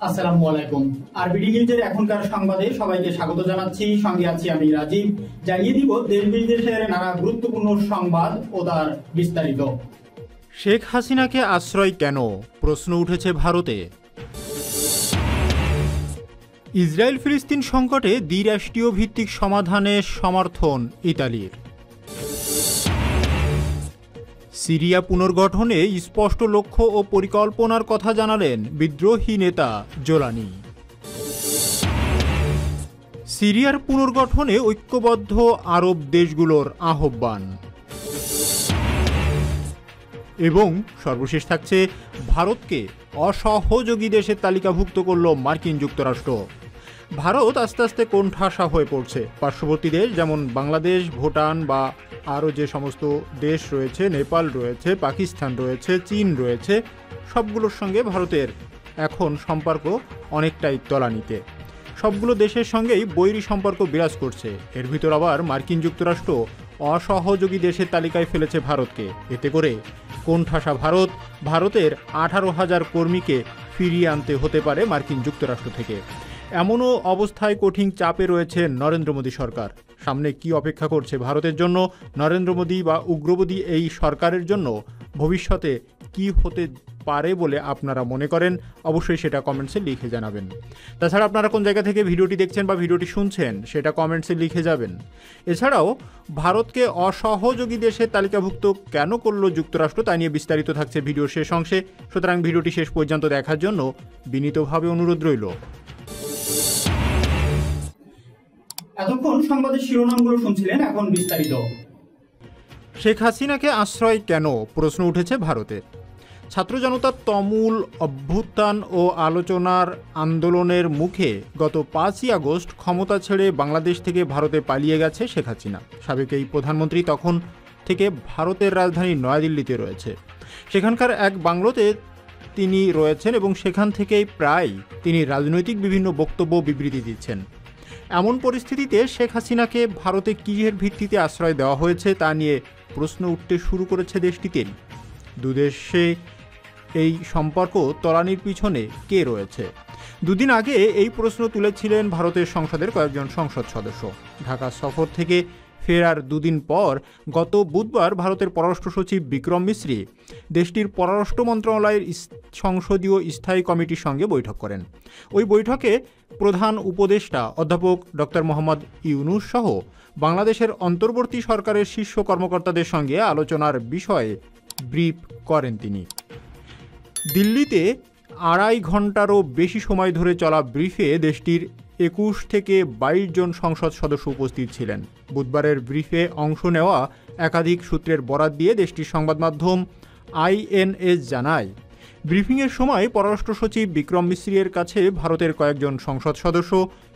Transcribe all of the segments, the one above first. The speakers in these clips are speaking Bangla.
আসসালামু আলাইকুম। আরবিডি নিউজের এখনকার সংবাদে সবাইকে স্বাগত জানাচ্ছি। সঙ্গে আছি আমি রাজীব। জানিয়ে দিব দেশ বিদেশের নানা গুরুত্বপূর্ণ সংবাদ ও তার বিস্তারিত। শেখ হাসিনাকে আশ্রয় কেন? প্রশ্ন উঠেছে ভারতে। ইসরায়েল ফিলিস্তিন সংকটে দ্বিরাষ্ট্রীয় ভিত্তিক সমাধানে সমর্থন ইতালির। সিরিয়া পুনর্গঠনে স্পষ্ট লক্ষ্য ও পরিকল্পনার কথা জানালেন বিদ্রোহী নেতা জোলানি। সিরিয়ার পুনর্গঠনে ঐক্যবদ্ধ আরব দেশগুলোর আহ্বান। এবং সর্বশেষ থাকছে, ভারতকে অসহযোগী দেশের তালিকাভুক্ত করল মার্কিন যুক্তরাষ্ট্র। ভারত আস্তে আস্তে কোণঠাসা হয়ে পড়ছে। পার্শ্ববর্তী দেশ যেমন বাংলাদেশ, ভুটান বা আরও যে সমস্ত দেশ রয়েছে, নেপাল রয়েছে, পাকিস্তান রয়েছে, চীন রয়েছে, সবগুলোর সঙ্গে ভারতের এখন সম্পর্ক অনেকটাই তলানিতে। সবগুলো দেশের সঙ্গেই বৈরী সম্পর্ক বিরাজ করছে। এর ভিতর আবার মার্কিন যুক্তরাষ্ট্র অসহযোগী দেশের তালিকায় ফেলেছে ভারতকে। এতে করে কোণঠাসা ভারতের 18,000 কর্মীকে ফিরিয়ে আনতে হতে পারে মার্কিন যুক্তরাষ্ট্র থেকে। এমনও অবস্থায় কঠিন চাপে রয়েছে নরেন্দ্র মোদী সরকার। সামনে কি অপেক্ষা করছে ভারতের জন্য? নরেন্দ্র মোদী বা উগ্রবাদী এই সরকারের জন্য ভবিষ্যতে কি হতে পারে বলে আপনারা মনে করেন? অবশ্যই সেটা কমেন্টসে লিখে জানাবেন। তাছাড়া আপনারা কোন জায়গা থেকে ভিডিওটি দেখছেন বা ভিডিওটি শুনছেন সেটা কমেন্টসে লিখে যাবেন। এছাড়াও ভারতকে অসহযোগী দেশের তালিকাভুক্ত কেন করল যুক্তরাষ্ট্র তা নিয়ে বিস্তারিত থাকছে ভিডিওর শেষ অংশে। সুতরাং ভিডিওটি শেষ পর্যন্ত দেখার জন্য বিনীতভাবে অনুরোধ রইল। এতক্ষণ সংবাদের শিরোনামগুলো শুনছিলেন, এখন বিস্তারিত। শেখ হাসিনাকে আশ্রয় কেন? প্রশ্ন উঠেছে ভারতে। ছাত্র জনতার তুমুল অভ্যুত্থান ও আলোচনার আন্দোলনের মুখে গত 5ই আগস্ট ক্ষমতা ছেড়ে বাংলাদেশ থেকে ভারতে পালিয়ে গেছে শেখ হাসিনা। সাবেক এই প্রধানমন্ত্রী তখন থেকে ভারতের রাজধানী নয়াদিল্লিতে রয়েছে। সেখানকার এক বাংলোতে তিনি রয়েছেন এবং সেখান থেকেই প্রায় তিনি রাজনৈতিক বিভিন্ন বক্তব্য বিবৃতি দিচ্ছেন। এমন পরিস্থিতিতে শেখ হাসিনাকে ভারতে কিসের ভিত্তিতে আশ্রয় দেওয়া হয়েছে তা নিয়ে প্রশ্ন উঠতে শুরু করেছে দেশটিতে। দুদেশে এই সম্পর্ক তলানির পিছনে কে রয়েছে? দুদিন আগে এই প্রশ্ন তুলেছিলেন ভারতের সংসদের কয়েকজন সংসদ সদস্য। ঢাকা সফর থেকে ফেরার দুদিন পর গত বুধবার ভারতের পররাষ্ট্র সচিব বিক্রম মিশ্রি দেশটির পররাষ্ট্র মন্ত্রণালয়ের সংসদীয় স্থায়ী কমিটির সঙ্গে বৈঠক করেন। ওই বৈঠকে প্রধান উপদেষ্টা অধ্যাপক ডক্টর মোহাম্মদ ইউনুস সহ বাংলাদেশের অন্তর্বর্তী সরকারের শীর্ষ কর্মকর্তাদের সঙ্গে আলোচনার বিষয়ে ব্রিফ করেন তিনি। দিল্লিতে 2.5 ঘন্টারও বেশি সময় ধরে চলা ব্রিফে দেশটির 21 থেকে 22 জন সংসদ সদস্য উপস্থিত ছিলেন। বুধবারের ব্রিফে অংশ নেওয়া একাধিক সূত্রের বরাত দিয়ে দেশটির সংবাদ মাধ্যম INS জানায়, ব্রিফিংয়ের সময় পররাষ্ট্র সচিব বিক্রম মিশ্রির কাছে ভারতের কয়েকজন সংসদ সদস্য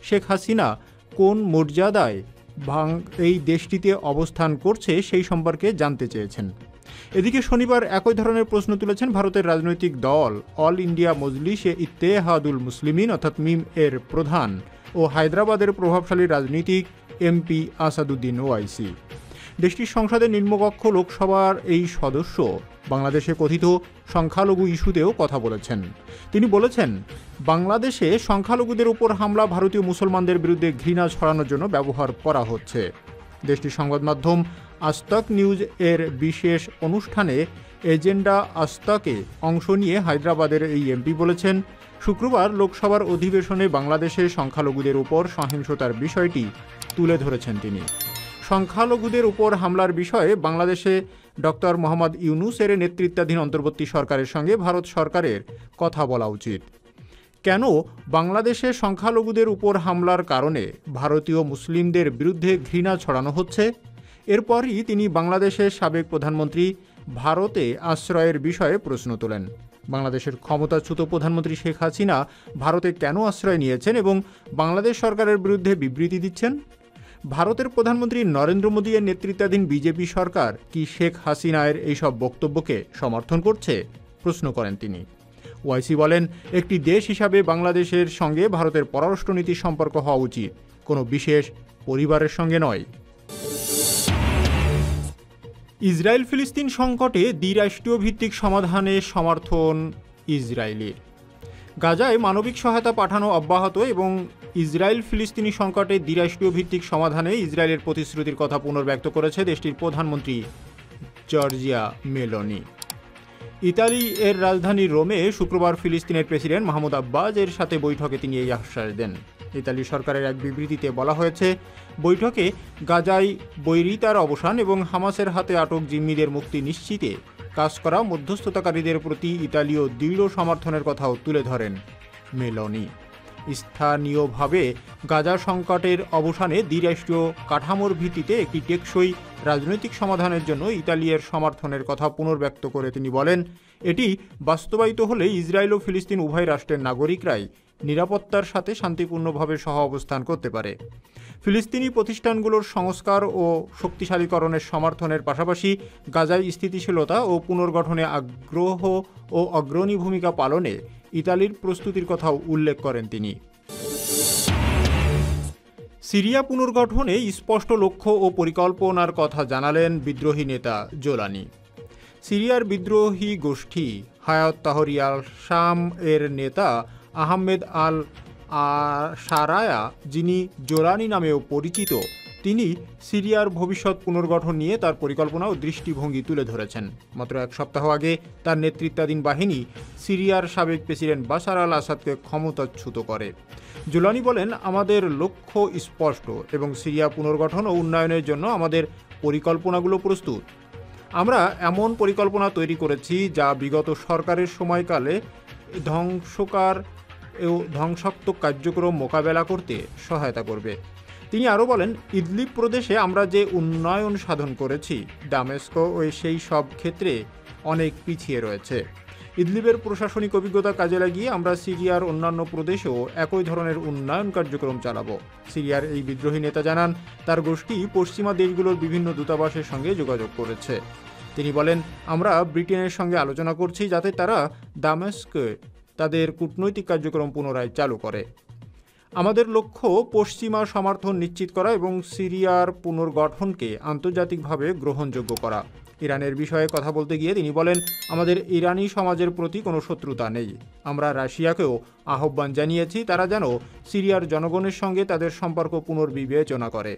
শেখ হাসিনা কোন মর্যাদায় এই দেশটিতে অবস্থান করছে সেই সম্পর্কে জানতে চেয়েছেন। এদিকে শনিবার একই ধরনের প্রশ্ন তুলেছেন ভারতের রাজনৈতিক দল অল ইন্ডিয়া মজলিস-এ ইত্তেহাদুল মুসলিমিন অর্থাৎ মিম এর প্রধান ও হায়দ্রাবাদের প্রভাবশালী রাজনীতিক MP আসাদুদ্দিন ওয়াইসি। দেশটির সংসদের নিম্নকক্ষ লোকসভার এই সদস্য বাংলাদেশে কথিত সংখ্যালঘু ইস্যুতেও কথা বলেছেন। তিনি বলেছেন, বাংলাদেশে সংখ্যালঘুদের উপর হামলা ভারতীয় মুসলমানদের বিরুদ্ধে ঘৃণা ছড়ানোর জন্য ব্যবহার করা হচ্ছে। দেশটির সংবাদ মাধ্যম আজতক নিউজ এর বিশেষ অনুষ্ঠানে এজেন্ডা আজতকে অংশ নিয়ে হায়দ্রাবাদের এই MP বলেছেন, শুক্রবার লোকসভার অধিবেশনে বাংলাদেশের সংখ্যালঘুদের উপর সহিংসতার বিষয়টি তুলে ধরেছেন তিনি। সংখ্যালঘুদের উপর হামলার বিষয়ে বাংলাদেশে ডক্টর মোহাম্মদ ইউনুসের নেতৃত্বাধীন অন্তর্বর্তী সরকারের সঙ্গে ভারত সরকারের কথা বলা উচিত। কেন বাংলাদেশে সংখ্যালঘুদের উপর হামলার কারণে ভারতীয় মুসলিমদের বিরুদ্ধে ঘৃণা ছড়ানো হচ্ছে? এরপরই তিনি বাংলাদেশের সাবেক প্রধানমন্ত্রী ভারতে আশ্রয়ের বিষয়ে প্রশ্ন তোলেন। বাংলাদেশের ক্ষমতাচ্যুত প্রধানমন্ত্রী শেখ হাসিনা ভারতে কেন আশ্রয় নিয়েছেন এবং বাংলাদেশ সরকারের বিরুদ্ধে বিবৃতি দিচ্ছেন? ভারতের প্রধানমন্ত্রী নরেন্দ্র মোদী এর নেতৃত্বাধীন বিজেপি সরকার কি শেখ হাসিনার এইসব বক্তব্যকে সমর্থন করছে? প্রশ্ন করেন তিনি। ওয়াইসি বলেন, একটি দেশ হিসাবে বাংলাদেশের সঙ্গে ভারতের পররাষ্ট্রনীতির সম্পর্ক হওয়া উচিত, কোনো বিশেষ পরিবারের সঙ্গে নয়। ইসরায়েল ফিলিস্তিন সংকটে দ্বিরাষ্ট্রীয় ভিত্তিক সমাধানে সমর্থন ইসরায়েলের। গাজায় মানবিক সহায়তা পাঠানো অব্যাহত এবং ইসরায়েল ফিলিস্তিনি সংকটে দ্বিরাষ্ট্রীয় ভিত্তিক সমাধানে ইসরায়েলের প্রতিশ্রুতির কথা পুনর্ব্যক্ত করেছে দেশটির প্রধানমন্ত্রী জর্জিয়া মেলোনি। ইতালি এর রাজধানী রোমে শুক্রবার ফিলিস্তিনের প্রেসিডেন্ট মাহমুদ আব্বাস এর সাথে বৈঠকে তিনি এই আশ্বাস দেন। ইতালি সরকারের এক বিবৃতিতে বলা হয়েছে, বৈঠকে গাজায় বৈরিতার অবসান এবং হামাসের হাতে আটক জিম্মিদের মুক্তি নিশ্চিতে কাজ করা মধ্যস্থতাকারীদের প্রতি ইতালীয় দৃঢ় সমর্থনের কথাও তুলে ধরেন মেলোনি। স্থানীয়ভাবে গাজা সংকটের অবসানে দ্বিরাষ্ট্রীয় কাঠামোর ভিত্তিতে একটি টেকসই রাজনৈতিক সমাধানের জন্য ইতালির সমর্থনের কথা পুনর্ব্যক্ত করে তিনি বলেন, এটি বাস্তবায়িত হলে ইসরায়েল ও ফিলিস্তিন উভয় রাষ্ট্রের নাগরিকরাই নিরাপত্তার সাথে শান্তিপূর্ণভাবে সহ অবস্থান করতে পারে। ফিলিস্তিনি প্রতিষ্ঠানগুলোর সংস্কার ও শক্তিশালীকরণের সমর্থনের পাশাপাশি গাজায় স্থিতিশীলতা ও পুনর্গঠনে আগ্রহ ও অগ্রণী ভূমিকা পালনে ইতালির প্রস্তুতির কথাও উল্লেখ করেন তিনি। সিরিয়া পুনর্গঠনে স্পষ্ট লক্ষ্য ও পরিকল্পনার কথা জানালেন বিদ্রোহী নেতা জোলানি। সিরিয়ার বিদ্রোহী গোষ্ঠী হায়াত তাহরির আল শাম এর নেতা আহমেদ আল সারায়া, যিনি জোলানি নামেও পরিচিত, তিনি সিরিয়ার ভবিষ্যৎ পুনর্গঠন নিয়ে তার পরিকল্পনা ও দৃষ্টিভঙ্গি তুলে ধরেছেন। মাত্র এক সপ্তাহ আগে তার নেতৃত্বাধীন বাহিনী সিরিয়ার সাবেক প্রেসিডেন্ট বাশার আল আসাদকে ক্ষমতাচ্যুত করে। জোলানি বলেন, আমাদের লক্ষ্য স্পষ্ট এবং সিরিয়া পুনর্গঠন ও উন্নয়নের জন্য আমাদের পরিকল্পনাগুলো প্রস্তুত। আমরা এমন পরিকল্পনা তৈরি করেছি যা বিগত সরকারের সময়কালে ধ্বংসাত্মক কার্যক্রম মোকাবেলা করতে সহায়তা করবে। তিনি আরও বলেন, ইদলিব প্রদেশে আমরা যে উন্নয়ন সাধন করেছি, দামেস্ক ও সেই সব ক্ষেত্রে অনেক পিছিয়ে রয়েছে। ইদলিবের প্রশাসনিক অভিজ্ঞতা কাজে লাগিয়ে আমরা সিরিয়ার অন্যান্য প্রদেশেও একই ধরনের উন্নয়ন কার্যক্রম চালাবো। সিরিয়ার এই বিদ্রোহী নেতা জানান, তার গোষ্ঠী পশ্চিমা দেশগুলোর বিভিন্ন দূতাবাসের সঙ্গে যোগাযোগ করেছে। তিনি বলেন, আমরা ব্রিটেনের সঙ্গে আলোচনা করছি যাতে তারা দামেস্কে তাদের কূটনৈতিক কার্যক্রম পুনরায় চালু করে। আমাদের লক্ষ্য পশ্চিমা সমর্থন নিশ্চিত করা এবং সিরিয়ার পুনর্গঠনকে আন্তর্জাতিকভাবে গ্রহণযোগ্য করা। ইরানের বিষয়ে কথা বলতে গিয়ে তিনি বলেন, আমাদের ইরানি সমাজের প্রতি কোনো শত্রুতা নেই। আমরা রাশিয়াকেও আহ্বান জানিয়েছি তারা যেন সিরিয়ার জনগণের সঙ্গে তাদের সম্পর্ক পুনর্বিবেচনা করে।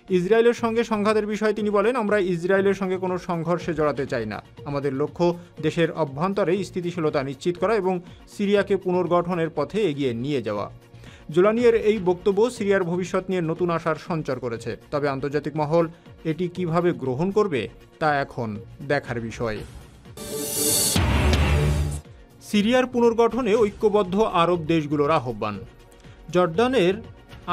ইসরায়েলের সঙ্গে সংঘাতের বিষয়ে তিনি বলেন, আমরা ইসরায়েলের সঙ্গে কোনো সংঘর্ষে জড়াতে চাই না। আমাদের লক্ষ্য দেশের অভ্যন্তরে স্থিতিশীলতা নিশ্চিত করা এবং সিরিয়াকে পুনর্গঠনের পথে এগিয়ে নিয়ে যাওয়া। জোলানিয়ের এই বক্তব্য সিরিয়ার ভবিষ্যৎ নিয়ে নতুন আশার সঞ্চার করেছে, তবে আন্তর্জাতিক মহল এটি কিভাবে গ্রহণ করবে তা এখন দেখার বিষয়। সিরিয়ার পুনর্গঠনে ঐক্যবদ্ধ আরব দেশগুলোর আহ্বান। জর্ডানের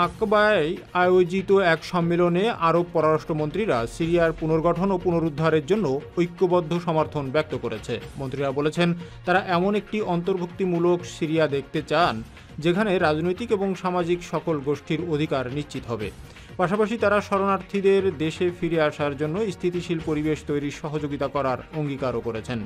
আকবায় আয়োজিত এক সম্মেলনে আরব পররাষ্ট্রমন্ত্রীরা সিরিয়ার পুনর্গঠন ও পুনরুদ্ধারের জন্য ঐক্যবদ্ধ সমর্থন ব্যক্ত করেছে। মন্ত্রীরা বলেছেন, তারা এমন একটি অন্তর্ভুক্তিমূলক সিরিয়া দেখতে চান যেখানে রাজনৈতিক এবং সামাজিক সকল গোষ্ঠীর অধিকার নিশ্চিত হবে। পাশাপাশি তারা শরণার্থীদের দেশে ফিরে আসার জন্য স্থিতিশীল পরিবেশ তৈরির সহযোগিতা করার অঙ্গীকারও করেছেন।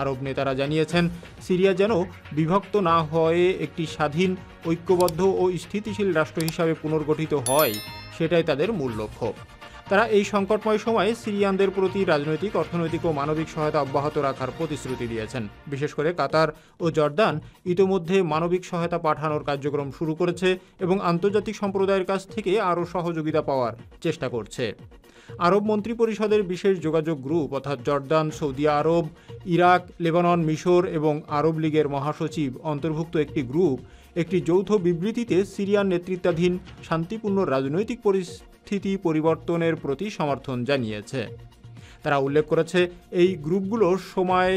আরব নেতারা জানিয়েছেন, সিরিয়া যেন বিভক্ত না হয়ে একটি স্বাধীন, ঐক্যবদ্ধ ও স্থিতিশীল রাষ্ট্র হিসাবে পুনর্গঠিত হয়, সেটাই তাদের মূল লক্ষ্য। তারা এই সংকটময় সময়ে সিরিয়ানদের প্রতি রাজনৈতিক, অর্থনৈতিক ও মানবিক সহায়তা অব্যাহত রাখার প্রতিশ্রুতি দিয়েছেন। বিশেষ করে কাতার ও জর্দান ইতোমধ্যে মানবিক সহায়তা পাঠানোর কার্যক্রম শুরু করেছে এবং আন্তর্জাতিক সম্প্রদায়ের কাছ থেকে আরও সহযোগিতা পাওয়ার চেষ্টা করছে। আরব মন্ত্রী পরিষদের বিশেষ যোগাযোগ গ্রুপ অর্থাৎ জর্দান, সৌদি আরব, ইরাক, লেবানন, মিশর এবং আরব লীগের মহাসচিব অন্তর্ভুক্ত একটি গ্রুপ একটি যৌথ বিবৃতিতে সিরিয়ান নেতৃত্বাধীন শান্তিপূর্ণ রাজনৈতিক পরিস্থিতি পরিবর্তনের প্রতি সমর্থন জানিয়েছে। তারা উল্লেখ করেছে, এই গ্রুপগুলোর সময়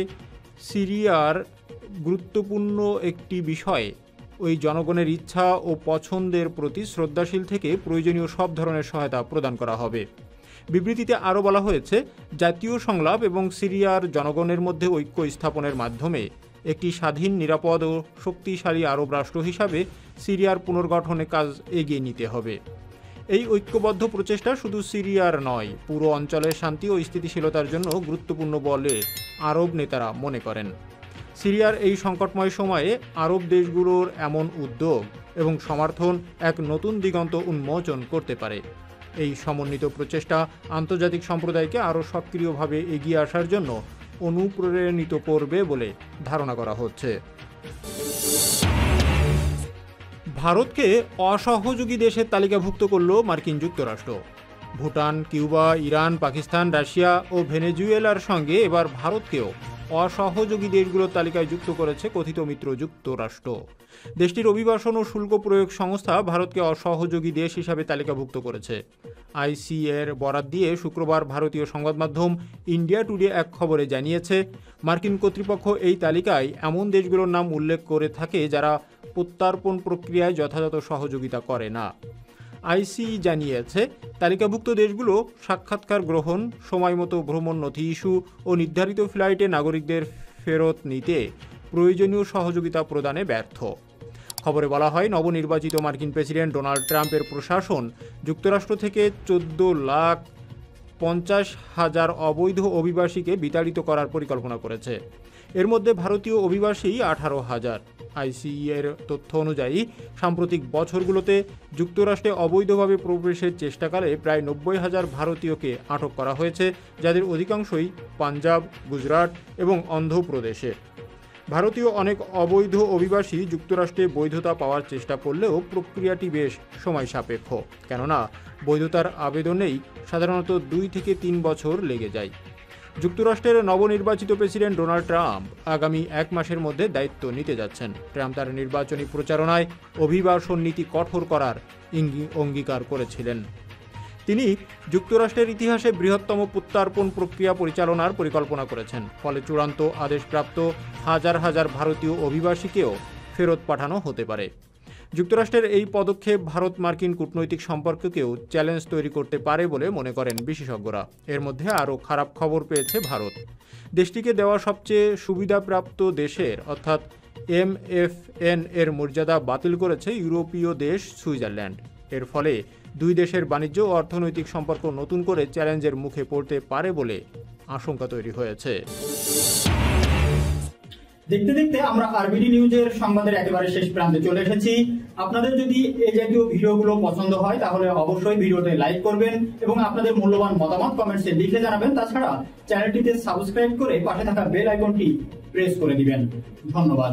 সিরিয়ার গুরুত্বপূর্ণ একটি বিষয় ওই জনগণের ইচ্ছা ও পছন্দের প্রতি শ্রদ্ধাশীল থেকে প্রয়োজনীয় সব ধরনের সহায়তা প্রদান করা হবে। বিবৃতিতে আরও বলা হয়েছে, জাতীয় সংলাপ এবং সিরিয়ার জনগণের মধ্যে ঐক্য স্থাপনের মাধ্যমে একটি স্বাধীন, নিরাপদ ও শক্তিশালী আরব রাষ্ট্র হিসাবে সিরিয়ার পুনর্গঠনে কাজ এগিয়ে নিতে হবে। এই ঐক্যবদ্ধ প্রচেষ্টা শুধু সিরিয়ার নয়, পুরো অঞ্চলের শান্তি ও স্থিতিশীলতার জন্য গুরুত্বপূর্ণ বলে আরব নেতারা মনে করেন। সিরিয়ার এই সংকটময় সময়ে আরব দেশগুলোর এমন উদ্যোগ এবং সমর্থন এক নতুন দিগন্ত উন্মোচন করতে পারে। এই সমন্বিত প্রচেষ্টা আন্তর্জাতিক সম্প্রদায়কে আরও সক্রিয়ভাবে এগিয়ে আসার জন্য অনুপ্রাণিত করবে বলে ধারণা করা হচ্ছে। ভারতকে অসহযোগী দেশের তালিকাভুক্ত করল মার্কিন যুক্তরাষ্ট্র। Bhutan, Cuba, Iran, Pakistan, Russia ও ভেনেজুয়েলার সঙ্গে এবার ভারতকেও অসহযোগী দেশগুলোর তালিকায় যুক্ত করেছে কথিত মিত্র যুক্তরাষ্ট্র। দেশটির অভিবাসন ও শুল্ক প্রয়োগ সংস্থা ভারতকে অসহযোগী দেশ হিসাবে তালিকাভুক্ত করেছে। আইসিএর বরাত দিয়ে শুক্রবার ভারতীয় সংবাদ মাধ্যম ইন্ডিয়া টুডে এক খবরে জানিয়েছে, মার্কিন কর্তৃপক্ষ এই তালিকায় এমন দেশগুলোর নাম উল্লেখ করে থাকে যারা প্রত্যার্পণ প্রক্রিয়ায় যথাযথ সহযোগিতা করে না। আইসিই জানিয়েছে, তালিকাভুক্ত দেশগুলো সাক্ষাৎকার গ্রহণ, সময়মতো ভ্রমণ নথি ইস্যু ও নির্ধারিত ফ্লাইটে নাগরিকদের ফেরত নিতে প্রয়োজনীয় সহযোগিতা প্রদানে ব্যর্থ। খবরে বলা হয়, নবনির্বাচিত মার্কিন প্রেসিডেন্ট ডোনাল্ড ট্রাম্পের প্রশাসন যুক্তরাষ্ট্র থেকে 14,50,000 অবৈধ অভিবাসীকে বিতাড়িত করার পরিকল্পনা করেছে। এর মধ্যে ভারতীয় অভিবাসী 18,000। আইসিই এর তথ্য অনুযায়ী সাম্প্রতিক বছরগুলোতে যুক্তরাষ্ট্রে অবৈধভাবে প্রবেশের চেষ্টাকালে প্রায় 90,000 ভারতীয়কে আটক করা হয়েছে, যাদের অধিকাংশই পাঞ্জাব, গুজরাট এবং অন্ধ্রপ্রদেশে। ভারতীয় অনেক অবৈধ অভিবাসী যুক্তরাষ্ট্রে বৈধতা পাওয়ার চেষ্টা করলেও প্রক্রিয়াটি বেশ সময় সাপেক্ষ, কেননা বৈধতার আবেদনেই সাধারণত 2 থেকে 3 বছর লেগে যায়। যুক্তরাষ্ট্রের নবনির্বাচিত প্রেসিডেন্ট ডোনাল্ড ট্রাম্প আগামী 1 মাসের মধ্যে দায়িত্ব নিতে যাচ্ছেন। ট্রাম্প তার নির্বাচনী প্রচারণায় অভিবাসন নীতি কঠোর করার অঙ্গীকার করেছিলেন। তিনি যুক্তরাষ্ট্রের ইতিহাসে বৃহত্তম প্রত্যার্পণ প্রক্রিয়া পরিচালনার পরিকল্পনা করেছেন, ফলে চূড়ান্ত আদেশপ্রাপ্ত হাজার হাজার ভারতীয় অভিবাসীকেও ফেরত পাঠানো হতে পারে। যুক্তরাষ্ট্রের এই পদক্ষেপ ভারত মার্কিন কূটনৈতিক সম্পর্ককেও চ্যালেঞ্জ তৈরি করতে পারে বলে মনে করেন বিশেষজ্ঞরা। এর মধ্যে আরও খারাপ খবর পেয়েছে ভারত। দেশটিকে দেওয়া সবচেয়ে সুবিধাপ্রাপ্ত দেশের অর্থাৎ MFN এর মর্যাদা বাতিল করেছে ইউরোপীয় দেশ সুইজারল্যান্ড। এর ফলে দুই দেশের বাণিজ্য ও অর্থনৈতিক সম্পর্ক নতুন করে চ্যালেঞ্জের মুখে পড়তে পারে বলে আশঙ্কা তৈরি হয়েছে। দেখতে দেখতে আমরা আরবিডি নিউজের সংবাদের একেবারে শেষ প্রান্তে চলে এসেছি। আপনাদের যদি এই জাতীয় ভিডিওগুলো পছন্দ হয় তাহলে অবশ্যই ভিডিওতে লাইক করবেন এবং আপনাদের মূল্যবান মতামত কমেন্টসে লিখে জানাবেন। তাছাড়া চ্যানেলটিতে সাবস্ক্রাইব করে পাশে থাকা বেল আইকনটি প্রেস করে দিবেন। ধন্যবাদ।